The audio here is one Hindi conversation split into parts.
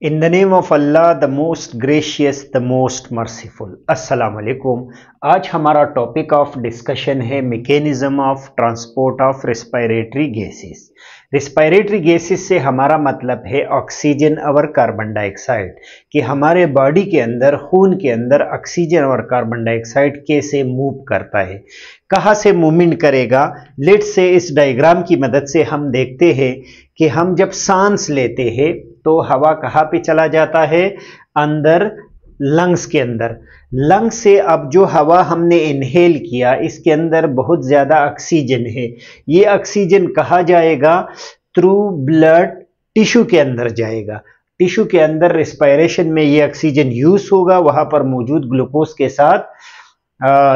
In the name of Allah, the most gracious, the most merciful. अस्सलाम वालेकुम। आज हमारा टॉपिक ऑफ डिस्कशन है mechanism of transport of respiratory gases. Respiratory gases से हमारा मतलब है ऑक्सीजन और कार्बन डाइऑक्साइड, कि हमारे बॉडी के अंदर, खून के अंदर ऑक्सीजन और कार्बन डाइऑक्साइड कैसे मूव करता है, कहाँ से मूवमेंट करेगा। लेट से इस डायग्राम की मदद से हम देखते हैं कि हम जब सांस लेते हैं तो हवा कहाँ पे चला जाता है, अंदर लंग्स के अंदर। लंग्स से अब जो हवा हमने इनहेल किया, इसके अंदर बहुत ज्यादा ऑक्सीजन है। ये ऑक्सीजन कहाँ जाएगा, थ्रू ब्लड टिश्यू के अंदर जाएगा। टिश्यू के अंदर रेस्पिरेशन में ये ऑक्सीजन यूज होगा, वहां पर मौजूद ग्लूकोज के साथ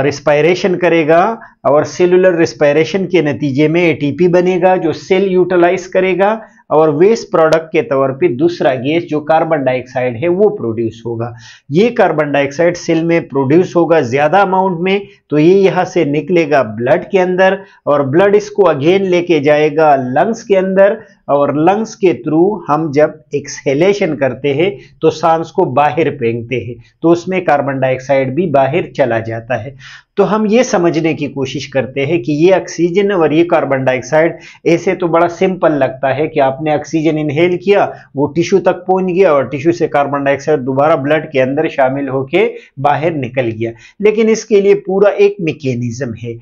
रेस्पिरेशन करेगा और सेलुलर रेस्पिरेशन के नतीजे में एटीपी बनेगा जो सेल यूटिलाइज करेगा और वेस्ट प्रोडक्ट के तौर पे दूसरा गैस जो कार्बन डाइऑक्साइड है वो प्रोड्यूस होगा। ये कार्बन डाइऑक्साइड सेल में प्रोड्यूस होगा ज्यादा अमाउंट में, तो ये यहां से निकलेगा ब्लड के अंदर और ब्लड इसको अगेन लेके जाएगा लंग्स के अंदर और लंग्स के थ्रू हम जब एक्सहेलेशन करते हैं तो सांस को बाहर फेंकते हैं तो उसमें कार्बन डाइऑक्साइड भी बाहर चला जाता है। तो हम ये समझने की कोशिश करते हैं कि ये ऑक्सीजन और ये कार्बन डाइऑक्साइड, ऐसे तो बड़ा सिंपल लगता है कि आपने ऑक्सीजन इनहेल किया, वो टिश्यू तक पहुंच गया और टिश्यू से कार्बन डाइऑक्साइड दोबारा ब्लड के अंदर शामिल होके बाहर निकल गया, लेकिन इसके लिए पूरा एक मैकेनिज्म है।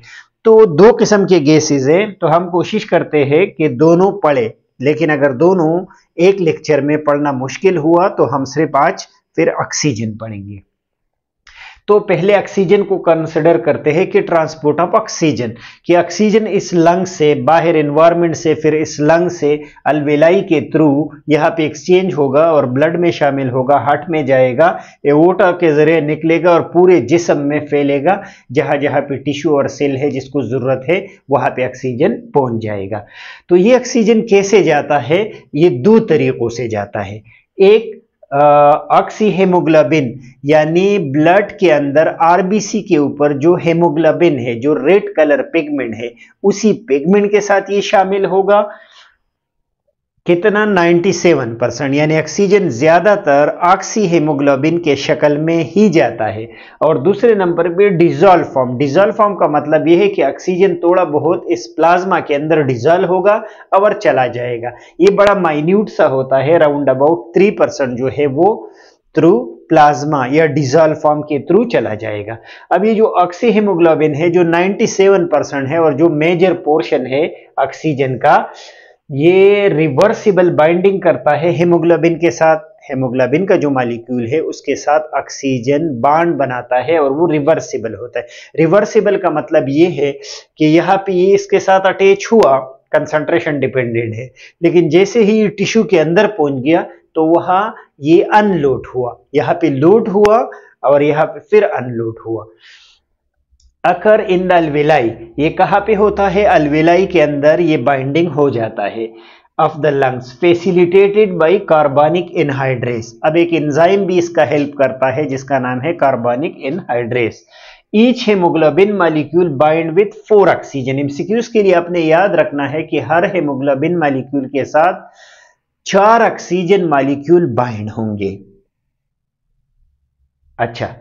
तो दो किस्म के गैसेस हैं, तो हम कोशिश करते हैं कि दोनों पढ़े, लेकिन अगर दोनों एक लेक्चर में पढ़ना मुश्किल हुआ तो हम सिर्फ आज फिर ऑक्सीजन पढ़ेंगे। तो पहले ऑक्सीजन को कंसिडर करते हैं कि ट्रांसपोर्ट ऑफ ऑक्सीजन, कि ऑक्सीजन इस लंग से बाहर एनवायरनमेंट से फिर इस लंग से अल्वेलाई के थ्रू यहाँ पे एक्सचेंज होगा और ब्लड में शामिल होगा, हार्ट में जाएगा, एओर्टा के जरिए निकलेगा और पूरे जिस्म में फैलेगा। जहां जहां पे टिश्यू और सेल है जिसको जरूरत है वहां पे ऑक्सीजन पहुंच जाएगा। तो ये ऑक्सीजन कैसे जाता है, ये दो तरीकों से जाता है। एक ऑक्सी हेमोग्लोबिन, यानी ब्लड के अंदर आरबीसी के ऊपर जो हेमोग्लोबिन है, जो रेड कलर पिगमेंट है, उसी पिगमेंट के साथ ये शामिल होगा। कितना, 97%, यानी ऑक्सीजन ज्यादातर ऑक्सी हेमोग्लोबिन के शक्ल में ही जाता है। और दूसरे नंबर पे डिजॉल्व फॉर्म। डिजॉल्व फॉर्म का मतलब यह है कि ऑक्सीजन थोड़ा बहुत इस प्लाज्मा के अंदर डिजॉल्व होगा और चला जाएगा। ये बड़ा माइन्यूट सा होता है, राउंड अबाउट 3% जो है वो थ्रू प्लाज्मा या डिजॉल्व फॉर्म के थ्रू चला जाएगा। अब ये जो ऑक्सी हेमोग्लोबिन है जो 97% है और जो मेजर पोर्शन है ऑक्सीजन का, ये रिवर्सिबल बाइंडिंग करता है हेमोग्लोबिन के साथ। हेमोग्लोबिन का जो मॉलिक्यूल है उसके साथ ऑक्सीजन बॉन्ड बनाता है और वो रिवर्सिबल होता है। रिवर्सिबल का मतलब ये है कि यहाँ पे ये इसके साथ अटैच हुआ, कंसंट्रेशन डिपेंडेंट है, लेकिन जैसे ही टिश्यू के अंदर पहुंच गया तो वहां ये अनलोड हुआ, यहाँ पे लोड हुआ और यहाँ पे फिर अनलोड हुआ। अकर इन द अल्वेलाई, ये कहां पे होता है, अल्वेलाई के अंदर ये बाइंडिंग हो जाता है of the lungs, facilitated bye कार्बनिक एनहाइड्रेस। अब एक एंजाइम भी इसका हेल्प करता है जिसका नाम है कार्बनिक anhydrase. Each haemoglobin molecule bind with 4 oxygen. MCQs के लिए आपने याद रखना है कि हर हेमोग्लोबिन मॉलिक्यूल के साथ 4 ऑक्सीजन मॉलिक्यूल बाइंड होंगे। अच्छा,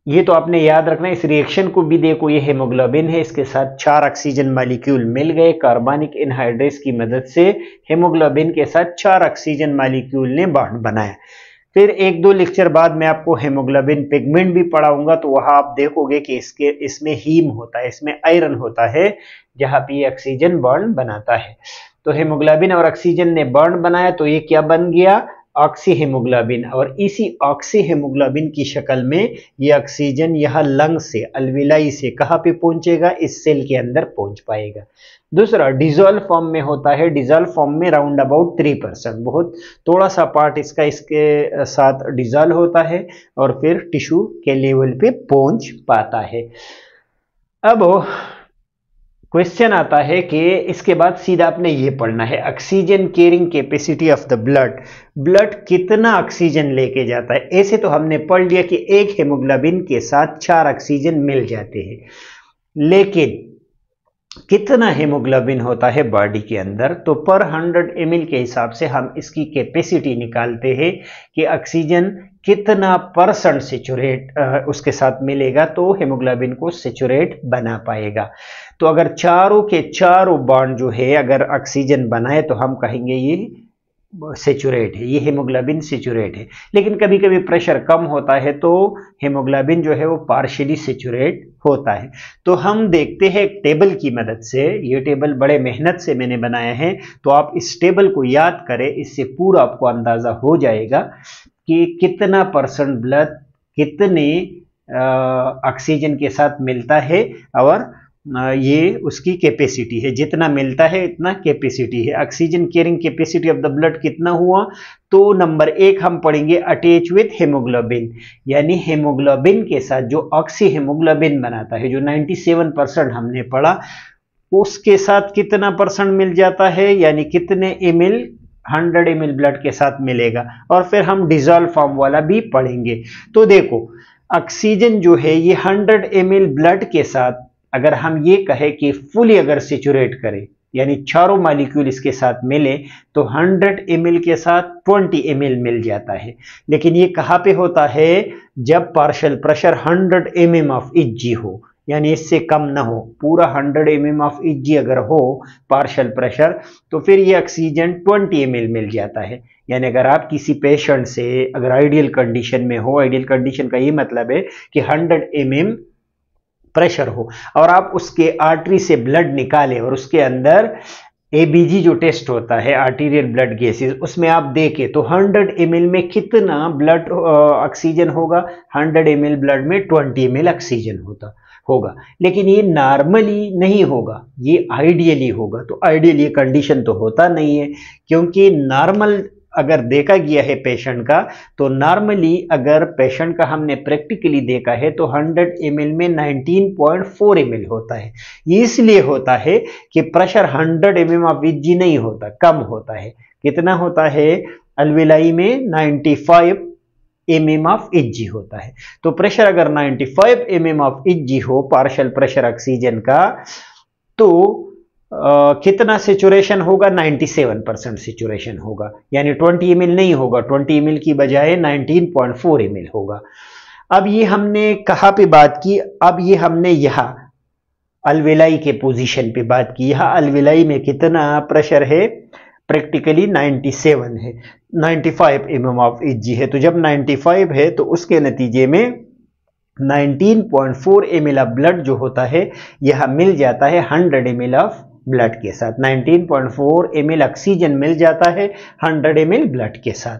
ये तो आपने याद रखना है। इस रिएक्शन को भी देखो, ये हेमोग्लोबिन है, इसके साथ 4 ऑक्सीजन मॉलिक्यूल मिल गए कार्बनिक एनहाइड्रेस की मदद से। हेमोग्लोबिन के साथ 4 ऑक्सीजन मॉलिक्यूल ने बॉन्ड बनाया। फिर एक दो लेक्चर बाद मैं आपको हेमोग्लोबिन पिगमेंट भी पढ़ाऊंगा, तो वहां आप देखोगे कि इसमें हीम होता है, इसमें आयरन होता है, जहां पे ये ऑक्सीजन बॉन्ड बनाता है। तो हेमोग्लोबिन और ऑक्सीजन ने बॉन्ड बनाया तो ये क्या बन गया, ऑक्सी हेमोग्लोबिन। और इसी ऑक्सी हेमोग्लोबिन की शक्ल में ये ऑक्सीजन यहाँ लंग से, अल्वेलाई से कहाँ पे पहुंचेगा, इस सेल के अंदर पहुंच पाएगा। दूसरा डिजॉल्व फॉर्म में होता है। डिजॉल्व फॉर्म में राउंड अबाउट 3%, बहुत थोड़ा सा पार्ट इसका इसके साथ डिजॉल्व होता है और फिर टिश्यू के लेवल पे पहुंच पाता है। अब क्वेश्चन आता है कि इसके बाद सीधा आपने ये पढ़ना है, oxygen carrying capacity of the blood. Blood कितना ऑक्सीजन लेके जाता है। ऐसे तो हमने पढ़ लिया कि एक हेमोग्लोबिन के साथ 4 ऑक्सीजन मिल जाते हैं, लेकिन कितना हेमोग्लोबिन होता है बॉडी के अंदर, तो पर 100 ml के हिसाब से हम इसकी कैपेसिटी निकालते हैं कि ऑक्सीजन कितना परसेंट सेचुरेट उसके साथ मिलेगा तो हेमोग्लोबिन को सेचुरेट बना पाएगा। तो अगर चारों के चारों बॉन्ड जो है अगर ऑक्सीजन बनाए तो हम कहेंगे ये सेचुरेट है, ये हेमोग्लोबिन सेचुरेट है। लेकिन कभी कभी प्रेशर कम होता है तो हेमोग्लोबिन जो है वो पार्शियली सेचुरेट होता है। तो हम देखते हैं एक टेबल की मदद से, ये टेबल बड़े मेहनत से मैंने बनाया है, तो आप इस टेबल को याद करें, इससे पूरा आपको अंदाजा हो जाएगा कि कितना परसेंट ब्लड कितने ऑक्सीजन के साथ मिलता है और ये उसकी कैपेसिटी है, जितना मिलता है इतना कैपेसिटी है। Oxygen carrying capacity of the blood कितना हुआ, तो नंबर 1 हम पढ़ेंगे अटैच विथ हेमोग्लोबिन, यानी हेमोग्लोबिन के साथ जो ऑक्सी हेमोग्लोबिन बनाता है, जो 97% हमने पढ़ा, उसके साथ कितना परसेंट मिल जाता है, यानी कितने ml 100 ml ब्लड के साथ मिलेगा। और फिर हम डिजॉल्व फॉर्म वाला भी पढ़ेंगे। तो देखो ऑक्सीजन जो है ये 100 ml ब्लड के साथ अगर हम ये कहें कि फुली अगर सेचुरेट करें, यानी चारों मॉलिक्यूल इसके साथ मिले, तो 100 ml के साथ 20 ml मिल जाता है। लेकिन ये कहाँ पे होता है, जब partial pressure 100 mm of Hg हो, यानी इससे कम ना हो, पूरा 100 mm ऑफ Hg अगर हो पार्शियल प्रेशर, तो फिर ये ऑक्सीजन 20 ml मिल जाता है। यानी अगर आप किसी पेशेंट से अगर आइडियल कंडीशन में हो, आइडियल कंडीशन का ये मतलब है कि 100 mm प्रेशर हो और आप उसके आर्टरी से ब्लड निकाले और उसके अंदर एबीजी जो टेस्ट होता है आर्टीरियल ब्लड गैसेस, उसमें आप देखें तो 100 ml में कितना ब्लड ऑक्सीजन होगा, 100 ml ब्लड में 20 ml ऑक्सीजन होगा। लेकिन ये नॉर्मली नहीं होगा, ये आइडियली होगा। तो आइडियल ये कंडीशन तो होता नहीं है, क्योंकि नॉर्मल अगर देखा गया है पेशेंट का, तो नॉर्मली अगर पेशेंट का हमने प्रैक्टिकली देखा है तो 100 ml में 19.4 ml होता है। ये इसलिए होता है कि प्रेशर 100 mm ऑफ Hg नहीं होता, कम होता है। कितना होता है, अल्वेलाई में 95 mm ऑफ Hg होता है। तो प्रेशर अगर 95 mm ऑफ Hg हो, पार्शियल प्रेशर ऑक्सीजन का, तो कितना सेचुरेशन होगा, 97% सेचुरेशन होगा, यानी 20 ml नहीं होगा, 20 ml की बजाय 19.4 ml होगा। अब ये हमने कहाँ पे बात की, अब ये हमने यहाँ अल्वेलाई के पोजीशन पे बात की। यहाँ अल्वेलाई में कितना प्रेशर है, प्रैक्टिकली 97 है, 95 mm ऑफ Hg है। तो जब 95 है तो उसके नतीजे में 19.4 ml ऑफ ब्लड जो होता है यह मिल जाता है 100 ml ऑफ ब्लड के साथ। 19.4 ml ऑक्सीजन मिल जाता है 100 ml ब्लड के साथ।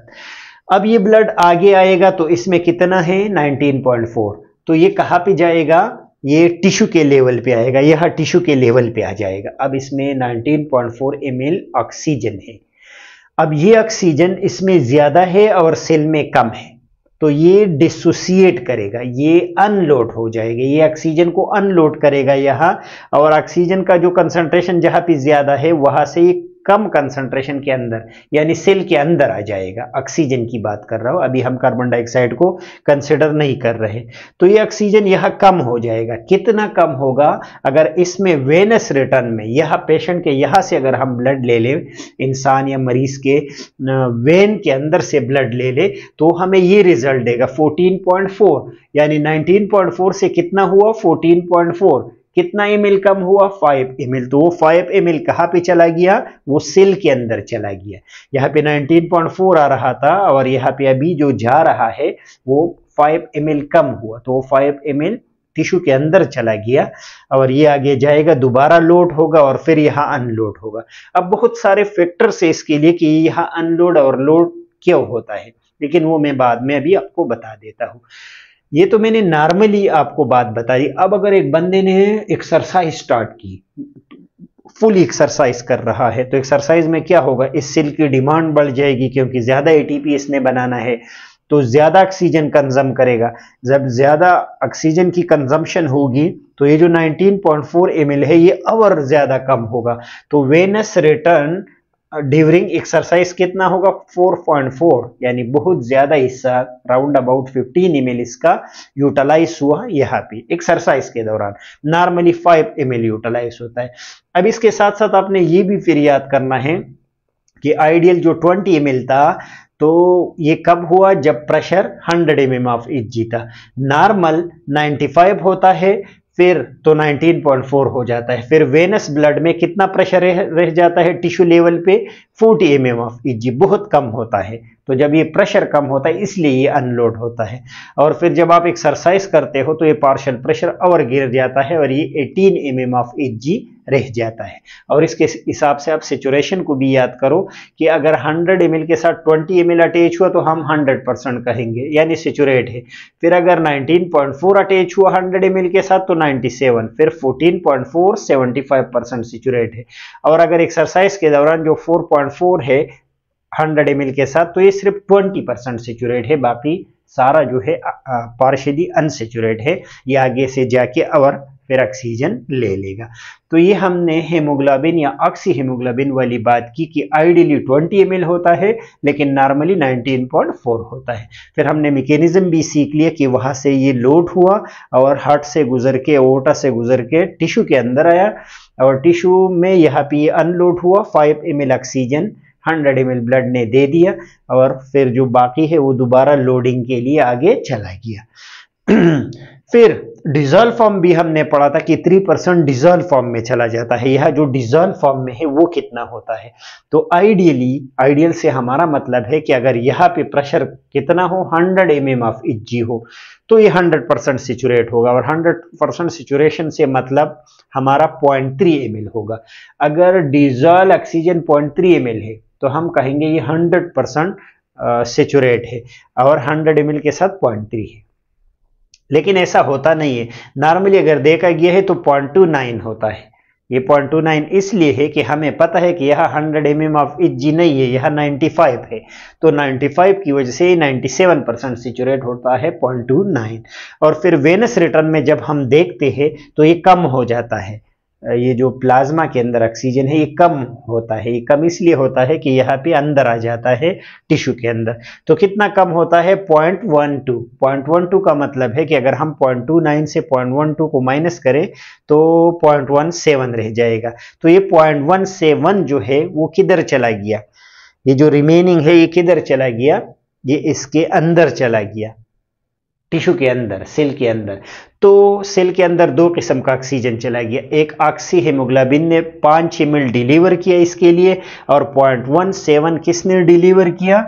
अब ये ब्लड आगे आएगा तो इसमें कितना है, 19.4, तो ये कहाँ पे जाएगा, ये टिश्यू के लेवल पे आएगा, यह टिश्यू के लेवल पे आ जाएगा। अब इसमें 19.4 ml ऑक्सीजन है। अब ये ऑक्सीजन इसमें ज्यादा है और सेल में कम है, तो ये डिसोसिएट करेगा, ये अनलोड हो जाएगा, ये ऑक्सीजन को अनलोड करेगा यहाँ, और ऑक्सीजन का जो कंसंट्रेशन जहाँ पे ज्यादा है वहां से ये कम कंसंट्रेशन के अंदर, यानी सेल के अंदर आ जाएगा। ऑक्सीजन की बात कर रहा हूं, अभी हम कार्बन डाइऑक्साइड को कंसिडर नहीं कर रहे। तो ये ऑक्सीजन यहाँ कम हो जाएगा। कितना कम होगा, अगर इसमें वेनस रिटर्न में यह पेशेंट के यहाँ से अगर हम ब्लड ले लें, इंसान या मरीज के वेन के अंदर से ब्लड ले ले, तो हमें ये रिजल्ट देगा 14.4, यानी 19.4 से कितना हुआ, 14.4। कितना ml कम हुआ, 5 ml। तो वो 5 ml कहाँ पे चला गया, वो सेल के अंदर चला गया। यहाँ पे 19.4 आ रहा था और यहाँ पे अभी जो जा रहा है वो 5 ml कम हुआ, तो वो 5 ml टिश्यू के अंदर चला गया और ये आगे जाएगा, दोबारा लोड होगा और फिर यहाँ अनलोड होगा। अब बहुत सारे फैक्टर्स है इसके लिए कि यहाँ अनलोड और लोड क्यों होता है, लेकिन वो मैं बाद में अभी आपको बता देता हूँ। ये तो मैंने नॉर्मली आपको बात बताई। अब अगर एक बंदे ने एक्सरसाइज स्टार्ट की, फुल एक्सरसाइज कर रहा है, तो एक्सरसाइज में क्या होगा, इस सेल की डिमांड बढ़ जाएगी, क्योंकि ज्यादा एटीपी इसने बनाना है, तो ज्यादा ऑक्सीजन कंजम करेगा। जब ज्यादा ऑक्सीजन की कंजम्पशन होगी तो ये जो 19.4 ml है ये और ज्यादा कम होगा। तो वेनस रिटर्न ड्यूरिंग एक्सरसाइज कितना होगा 4.4, यानी बहुत ज्यादा हिस्सा राउंड अबाउट 15 ml इसका यूटिलाइज हुआ यहाँ पे एक्सरसाइज के दौरान। नॉर्मली 5 ml यूटिलाइज होता है। अब इसके साथ साथ आपने ये भी फिर याद करना है कि आइडियल जो 20 ml था, तो ये कब हुआ जब प्रेशर 100 mm ऑफ Hg था। नॉर्मल 95 होता है, फिर तो 19.4 हो जाता है। फिर वेनस ब्लड में कितना प्रेशर रह जाता है टिश्यू लेवल पे 40 mm ऑफ Hg, बहुत कम होता है। तो जब ये प्रेशर कम होता है इसलिए ये अनलोड होता है। और फिर जब आप एक्सरसाइज करते हो तो ये पार्शियल प्रेशर और गिर जाता है और ये 18 mm ऑफ Hg रह जाता है। और इसके हिसाब से आप सेचुरेशन को भी याद करो कि अगर 100 ml के साथ 20 ml अटैच हुआ तो हम 100% कहेंगे, यानी सेचुरेट है। फिर अगर 19.4 अटैच हुआ 100 ml के साथ तो 97, फिर 14.4 75% सेचुरेट है। और अगर एक्सरसाइज के दौरान जो 4.4 है 100 ml के साथ तो ये सिर्फ 20% सेचुरेट है, बाकी सारा जो है पार्शियली अनसेचुरेट है। ये आगे से जाके और फिर ऑक्सीजन ले लेगा। तो ये हमने हेमोग्लोबिन या ऑक्सी हेमोग्लोबिन वाली बात की कि आइडियली 20 ml होता है लेकिन नॉर्मली 19.4 होता है। फिर हमने मैकेनिज्म भी सीख लिया कि वहां से ये लोड हुआ और हार्ट से गुजर के ओटा से गुजर के टिश्यू के अंदर आया और टिश्यू में यहाँ पे अनलोड हुआ। 5 ml ऑक्सीजन 100 ml ब्लड ने दे दिया और फिर जो बाकी है वो दोबारा लोडिंग के लिए आगे चला गया। फिर डिजॉल्व फॉर्म भी हमने पढ़ा था कि 3% डिजॉल्व फॉर्म में चला जाता है। यह जो डिजॉल्व फॉर्म में है वो कितना होता है, तो आइडियल से हमारा मतलब है कि अगर यहाँ पे प्रेशर कितना हो 100 mm ऑफ Hg हो तो ये 100% सेचुरेट होगा। और 100% सेचुरेशन से मतलब हमारा 0.3 ml होगा। अगर डिजॉल्व ऑक्सीजन 0.3 ml है तो हम कहेंगे ये 100% सेचुरेट है और 100 ml के साथ 0.3 है। लेकिन ऐसा होता नहीं है। नॉर्मली अगर देखा गया है तो 0.29 होता है। ये 0.29 इसलिए है कि हमें पता है कि यह 100 mm ऑफ Hg नहीं है, यह 95 है। तो 95 की वजह से 97% सेचुरेट होता है 0.29। और फिर वेनस रिटर्न में जब हम देखते हैं तो ये कम हो जाता है। ये जो प्लाज्मा के अंदर ऑक्सीजन है ये कम होता है। ये कम इसलिए होता है कि यहाँ पे अंदर आ जाता है टिश्यू के अंदर। तो कितना कम होता है 0.12। 0.12 का मतलब है कि अगर हम 0.29 से 0.12 को माइनस करें तो 0.17 रह जाएगा। तो ये 0.17 जो है वो किधर चला गया, ये जो रिमेनिंग है ये किधर चला गया, ये इसके अंदर चला गया, टिश्यू के अंदर, सेल के अंदर। तो सेल के अंदर दो किस्म का ऑक्सीजन चला गया। एक ऑक्सी हेमोग्लोबिन ने 5 ml डिलीवर किया इसके लिए और 0.17 किसने डिलीवर किया,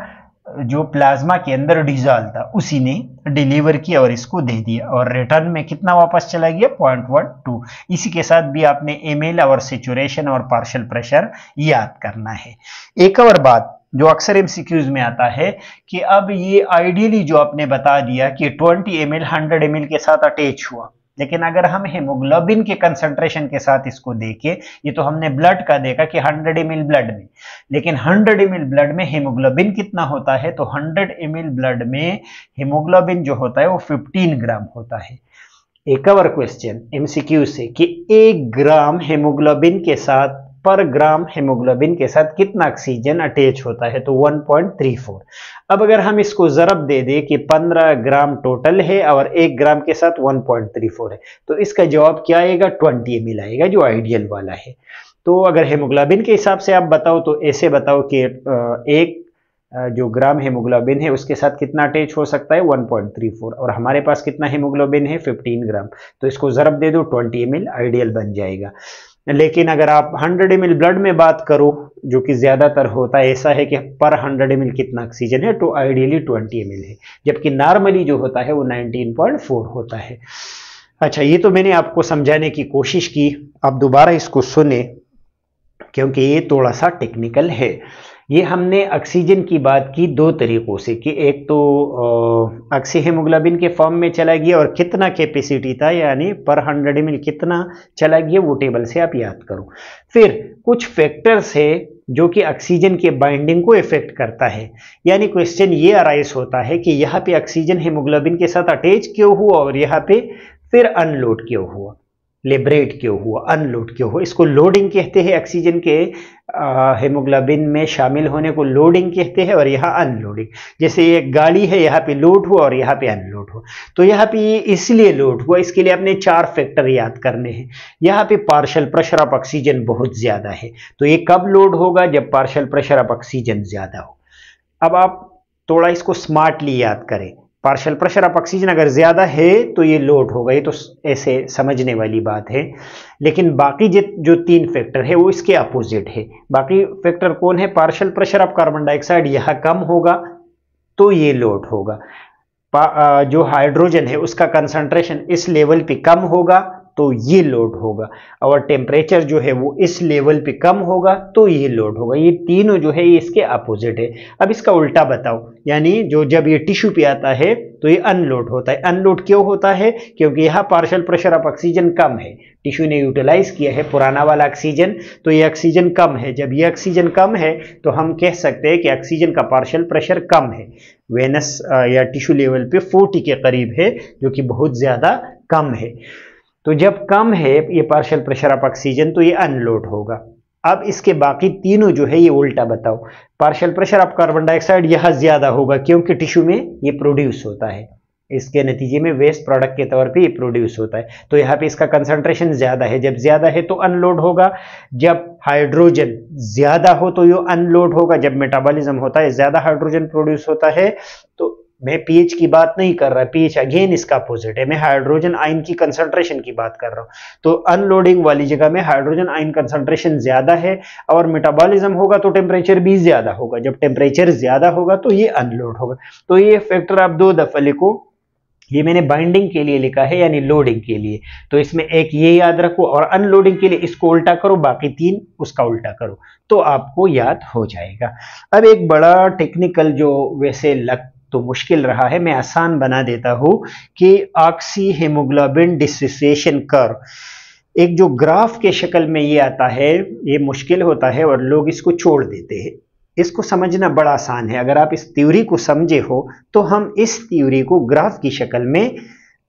जो प्लाज्मा के अंदर डिजॉल्व था उसी ने डिलीवर किया और इसको दे दिया। और रिटर्न में कितना वापस चला गया 0.12। इसी के साथ भी आपने ml और सेचुरेशन और पार्शियल प्रेशर याद करना है। एक और बात जो अक्सर एमसीक्यूज में आता है कि अब ये आइडियली जो आपने बता दिया कि 20 ml 100 ml के साथ अटैच हुआ, लेकिन अगर हम हेमोग्लोबिन के कंसंट्रेशन के साथ इसको देखें, ये तो हमने ब्लड का देखा कि 100 ml ब्लड में, लेकिन 100 ml ब्लड में हेमोग्लोबिन कितना होता है, तो 100 ml ब्लड में हेमोग्लोबिन जो होता है वो 15 ग्राम होता है। एक और क्वेश्चन एमसीक्यू से कि 1 ग्राम हेमोग्लोबिन के साथ पर ग्राम हेमोग्लोबिन के साथ कितना ऑक्सीजन अटैच होता है, तो 1.34। अब अगर हम इसको जरब दे दे कि 15 ग्राम टोटल है और 1 ग्राम के साथ 1.34 है, तो इसका जवाब क्या आएगा 20 ml आएगा, जो आइडियल वाला है। तो अगर हेमोग्लोबिन के हिसाब से आप बताओ तो ऐसे बताओ कि एक जो ग्राम हेमोग्लोबिन है उसके साथ कितना अटैच हो सकता है 1.34, और हमारे पास कितना हेमोग्लोबिन है 15 ग्राम, तो इसको जरब दे दो 20 ml आइडियल बन जाएगा। लेकिन अगर आप 100 ml ब्लड में बात करो, जो कि ज्यादातर होता है, ऐसा है कि पर 100 ml कितना ऑक्सीजन है, तो आइडियली 20 ml है, जबकि नॉर्मली जो होता है वो 19.4 होता है। अच्छा, ये तो मैंने आपको समझाने की कोशिश की, आप दोबारा इसको सुने क्योंकि ये थोड़ा सा टेक्निकल है। ये हमने ऑक्सीजन की बात की दो तरीकों से कि एक तो ऑक्सी हेमोग्लोबिन के फॉर्म में चला गया और कितना कैपेसिटी था, यानी पर 100 ml कितना चला गया, वो टेबल से आप याद करो। फिर कुछ फैक्टर्स है जो कि ऑक्सीजन के बाइंडिंग को इफेक्ट करता है, यानी क्वेश्चन ये अराइज होता है कि यहाँ पे ऑक्सीजन हेमोग्लोबिन के साथ अटैच क्यों हुआ और यहाँ पे फिर अनलोड क्यों हुआ। लिबरेट क्यों हुआ, अनलोड क्यों हुआ, इसको लोडिंग कहते हैं। ऑक्सीजन के हेमोग्लोबिन में शामिल होने को लोडिंग कहते हैं और यहाँ अनलोडिंग। जैसे एक गाड़ी है, यहाँ पे लोड हुआ और यहाँ पे अनलोड हुआ, तो यहाँ पे ये इसलिए लोड हुआ, इसके लिए आपने 4 फैक्टर याद करने हैं। यहाँ पे पार्शियल प्रेशर ऑफ ऑक्सीजन बहुत ज्यादा है, तो ये कब लोड होगा, जब पार्शियल प्रेशर ऑफ ऑक्सीजन ज्यादा हो। अब आप थोड़ा इसको स्मार्टली याद करें, पार्शियल प्रेशर ऑफ ऑक्सीजन अगर ज्यादा है तो ये लोड होगा, ये तो ऐसे समझने वाली बात है। लेकिन बाकी जो 3 फैक्टर है वो इसके अपोजिट है। बाकी फैक्टर कौन है, partial pressure of carbon dioxide यह कम होगा तो ये लोड होगा, जो हाइड्रोजन है उसका कंसंट्रेशन इस लेवल पे कम होगा तो ये लोड होगा, और टेम्परेचर जो है वो इस लेवल पे कम होगा तो ये लोड होगा। ये तीनों जो है ये इसके अपोजिट है। अब इसका उल्टा बताओ, यानी जब ये टिश्यू पे आता है तो ये अनलोड होता है। अनलोड क्यों होता है, क्योंकि यहाँ पार्शियल प्रेशर ऑफ ऑक्सीजन कम है, टिश्यू ने यूटिलाइज किया है पुराना वाला ऑक्सीजन, तो ये ऑक्सीजन कम है। जब ये ऑक्सीजन कम है तो हम कह सकते हैं कि ऑक्सीजन का पार्शियल प्रेशर कम है, वेनस या टिश्यू लेवल पे 40 के करीब है, जो कि बहुत ज्यादा कम है। तो जब कम है ये पार्शियल प्रेशर ऑफ ऑक्सीजन तो ये अनलोड होगा। अब इसके बाकी तीनों जो है ये उल्टा बताओ, partial pressure of carbon dioxide यह ज्यादा होगा क्योंकि टिश्यू में ये प्रोड्यूस होता है, इसके नतीजे में वेस्ट प्रोडक्ट के तौर पे ये प्रोड्यूस होता है, तो यहाँ पे इसका कंसंट्रेशन ज्यादा है। जब ज्यादा है तो अनलोड होगा, जब हाइड्रोजन ज्यादा हो तो ये अनलोड होगा। जब मेटाबॉलिज्म होता है, ज्यादा हाइड्रोजन प्रोड्यूस होता है, तो मैं पीएच की बात नहीं कर रहा, पीएच अगेन इसका अपोजिट है, मैं हाइड्रोजन आयन की कंसंट्रेशन की बात कर रहा हूं। तो अनलोडिंग वाली जगह में हाइड्रोजन आयन कंसंट्रेशन ज्यादा है और मेटाबॉलिज्म होगा तो टेम्परेचर भी ज्यादा होगा। जब टेम्परेचर ज्यादा होगा तो ये अनलोड होगा। तो ये फैक्टर आप 2 दफा लिखो, ये मैंने बाइंडिंग के लिए लिखा है यानी लोडिंग के लिए, तो इसमें एक ये याद रखो, और अनलोडिंग के लिए इसको उल्टा करो, बाकी 3 उसका उल्टा करो, तो आपको याद हो जाएगा। अब एक बड़ा टेक्निकल जो वैसे लग तो मुश्किल रहा है, मैं आसान बना देता हूं कि ऑक्सी हेमोग्लोबिन डिसोसिएशन कर्व एक जो ग्राफ के शक्ल में ये आता है, ये मुश्किल होता है और लोग इसको छोड़ देते हैं। इसको समझना बड़ा आसान है, अगर आप इस थ्योरी को समझे हो तो हम इस थ्योरी को ग्राफ की शक्ल में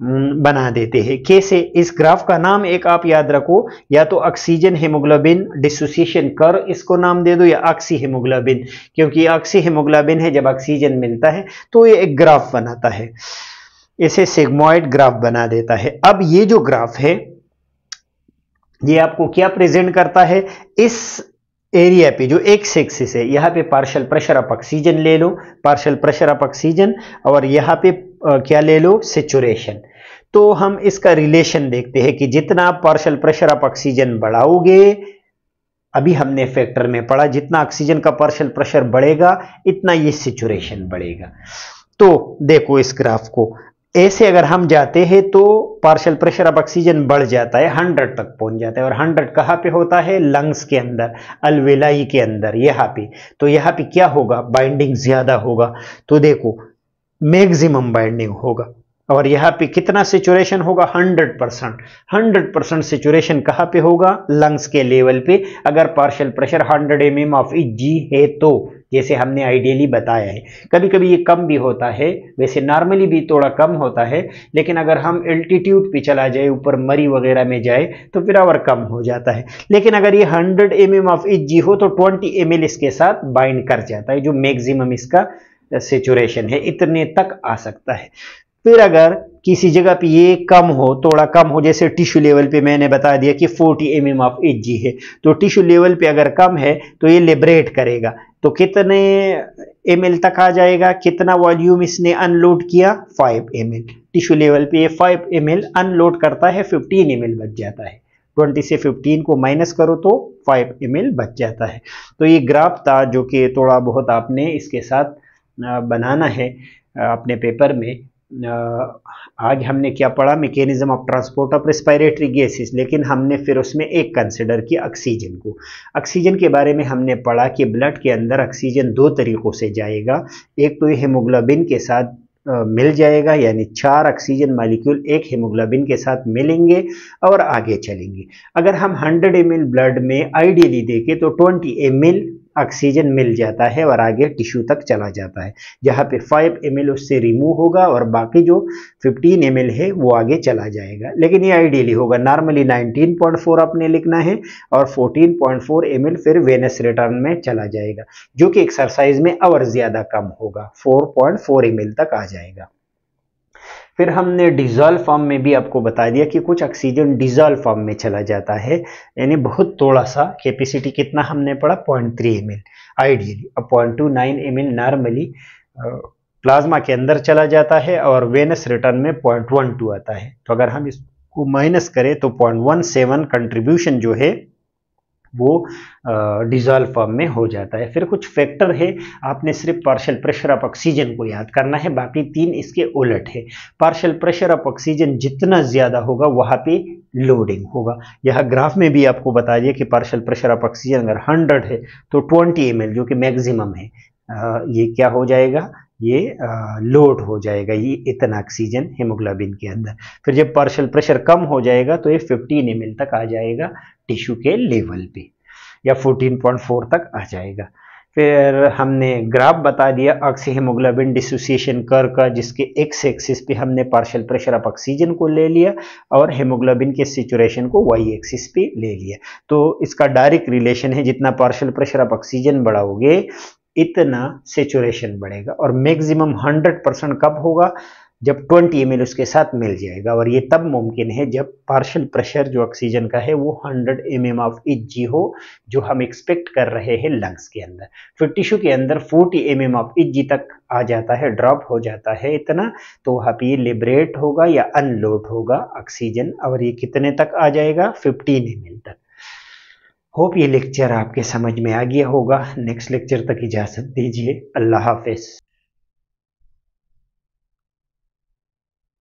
बना देते हैं। कैसे, इस ग्राफ का नाम एक आप याद रखो, या तो ऑक्सीजन हेमोग्लोबिन डिसोसिएशन कर्व इसको नाम दे दो, या ऑक्सी हेमोग्लोबिन, क्योंकि ऑक्सी हेमोग्लोबिन है, जब ऑक्सीजन मिलता है तो ये एक ग्राफ बनाता है, इसे सिग्मोइड ग्राफ बना देता है। अब ये जो ग्राफ है ये आपको क्या प्रेजेंट करता है, इस एरिया पे जो एक्स एक्सिस है, यहाँ पे पार्शियल प्रेशर ऑफ ऑक्सीजन ले लो, पार्शियल प्रेशर ऑफ ऑक्सीजन, और यहाँ पे क्या ले लो, सेचुरेशन। तो हम इसका रिलेशन देखते हैं कि जितना आप पार्शियल प्रेशर ऑफ ऑक्सीजन बढ़ाओगे, अभी हमने फैक्टर में पढ़ा, जितना ऑक्सीजन का पार्शियल प्रेशर बढ़ेगा इतना ये सेचुरेशन बढ़ेगा। तो देखो इस ग्राफ को, ऐसे अगर हम जाते हैं तो पार्शियल प्रेशर ऑफ ऑक्सीजन बढ़ जाता है, 100 तक पहुंच जाता है, और 100 कहाँ पे होता है, लंग्स के अंदर, अलवेलाई के अंदर, यहाँ पे। तो यहाँ पे क्या होगा, बाइंडिंग ज्यादा होगा, तो देखो मैक्सिमम बाइंडिंग होगा, और यहाँ पे कितना सेचुरेशन होगा, 100%। 100% सेचुरेशन कहाँ पे होगा, लंग्स के लेवल पे, अगर partial pressure 100 mm of Hg है तो, जैसे हमने आइडियली बताया है। कभी कभी ये कम भी होता है, वैसे नॉर्मली भी थोड़ा कम होता है, लेकिन अगर हम एल्टीट्यूड पे चला जाए, ऊपर मरी वगैरह में जाए, तो फिर और कम हो जाता है। लेकिन अगर ये 100 mm ऑफ Hg हो तो 20 ml इसके साथ बाइंड कर जाता है, जो मैक्सिमम इसका सेचुरेशन है, इतने तक आ सकता है। फिर अगर किसी जगह पे ये कम हो, थोड़ा कम हो, जैसे टिश्यू लेवल पे मैंने बता दिया कि 40 mm ऑफ Hg है, तो टिश्यू लेवल पे अगर कम है तो ये लिबरेट करेगा, तो कितने ml तक आ जाएगा, कितना वॉल्यूम इसने अनलोड किया, 5 ml। टिश्यू लेवल पे ये 5 ml अनलोड करता है, 15 ml बच जाता है। 20 से 15 को माइनस करो तो 5 ml बच जाता है। तो ये ग्राफ था जो कि थोड़ा बहुत आपने इसके साथ बनाना है अपने पेपर में। आज हमने क्या पढ़ा, mechanism of transport of respiratory gases, लेकिन हमने फिर उसमें एक कंसिडर किया ऑक्सीजन को। ऑक्सीजन के बारे में हमने पढ़ा कि ब्लड के अंदर ऑक्सीजन 2 तरीकों से जाएगा, एक तो ये हेमोग्लोबिन के साथ मिल जाएगा, यानी 4 ऑक्सीजन मॉलिक्यूल एक हेमोग्लोबिन के साथ मिलेंगे और आगे चलेंगे। अगर हम 100 ml ब्लड में आइडियली देखें तो 20 ml ऑक्सीजन मिल जाता है और आगे टिश्यू तक चला जाता है, जहाँ पे 5 ml उससे रिमूव होगा और बाकी जो 15 ml है वो आगे चला जाएगा। लेकिन ये आइडियली होगा, नॉर्मली 19.4 आपने लिखना है और 14.4 ml फिर वेनस रिटर्न में चला जाएगा, जो कि एक्सरसाइज में और ज़्यादा कम होगा, 4.4 ml तक आ जाएगा। फिर हमने डिजॉल्व फॉर्म में भी आपको बता दिया कि कुछ ऑक्सीजन डिजॉल्व फॉर्म में चला जाता है, यानी बहुत थोड़ा सा, कैपेसिटी कितना हमने पढ़ा 0.3 ml आइडियली, अब 0.29 ml नॉर्मली प्लाज्मा के अंदर चला जाता है और वेनस रिटर्न में 0.12 आता है। तो अगर हम इसको माइनस करें तो 0.17 कंट्रीब्यूशन जो है वो डिजॉल्व फॉर्म में हो जाता है। फिर कुछ फैक्टर है, आपने सिर्फ पार्शियल प्रेशर ऑफ ऑक्सीजन को याद करना है, बाकी तीन इसके उलट है। पार्शियल प्रेशर ऑफ ऑक्सीजन जितना ज्यादा होगा वहां पे लोडिंग होगा। यह ग्राफ में भी आपको बता दिया कि पार्शियल प्रेशर ऑफ ऑक्सीजन अगर 100 है तो 20 ml जो कि मैक्सिमम है, ये क्या हो जाएगा, ये लोड हो जाएगा, ये इतना ऑक्सीजन हेमोग्लोबिन के अंदर। फिर जब पार्शियल प्रेशर कम हो जाएगा तो ये 15 ml तक आ जाएगा टिश्यू के लेवल पे, या 14.4 तक आ जाएगा। फिर हमने ग्राफ बता दिया ऑक्सी हेमोग्लोबिन डिसोसिएशन कर्व का, जिसके एक्स एक्सिस पे हमने पार्शियल प्रेशर ऑफ ऑक्सीजन को ले लिया और हेमोग्लोबिन के सैचुरेशन को वाई एक्सिस पे ले लिया। तो इसका डायरेक्ट रिलेशन है, जितना पार्शियल प्रेशर ऑफ ऑक्सीजन बढ़ाओगे इतना सैचुरेशन बढ़ेगा, और मैक्सिमम 100% कब होगा, जब 20 ml उसके साथ मिल जाएगा, और ये तब मुमकिन है जब पार्शियल प्रेशर जो ऑक्सीजन का है वो 100 mm ऑफ Hg हो, जो हम एक्सपेक्ट कर रहे हैं लंग्स के अंदर। फिर टिश्यू के अंदर 40 mm ऑफ Hg तक आ जाता है, ड्रॉप हो जाता है इतना, तो वहाँ पे ये लिबरेट होगा या अनलोड होगा ऑक्सीजन, और ये कितने तक आ जाएगा, 15 ml तक। होप ये लेक्चर आपके समझ में आ गया होगा। नेक्स्ट लेक्चर तक इजाजत दीजिए, अल्लाह हाफिज।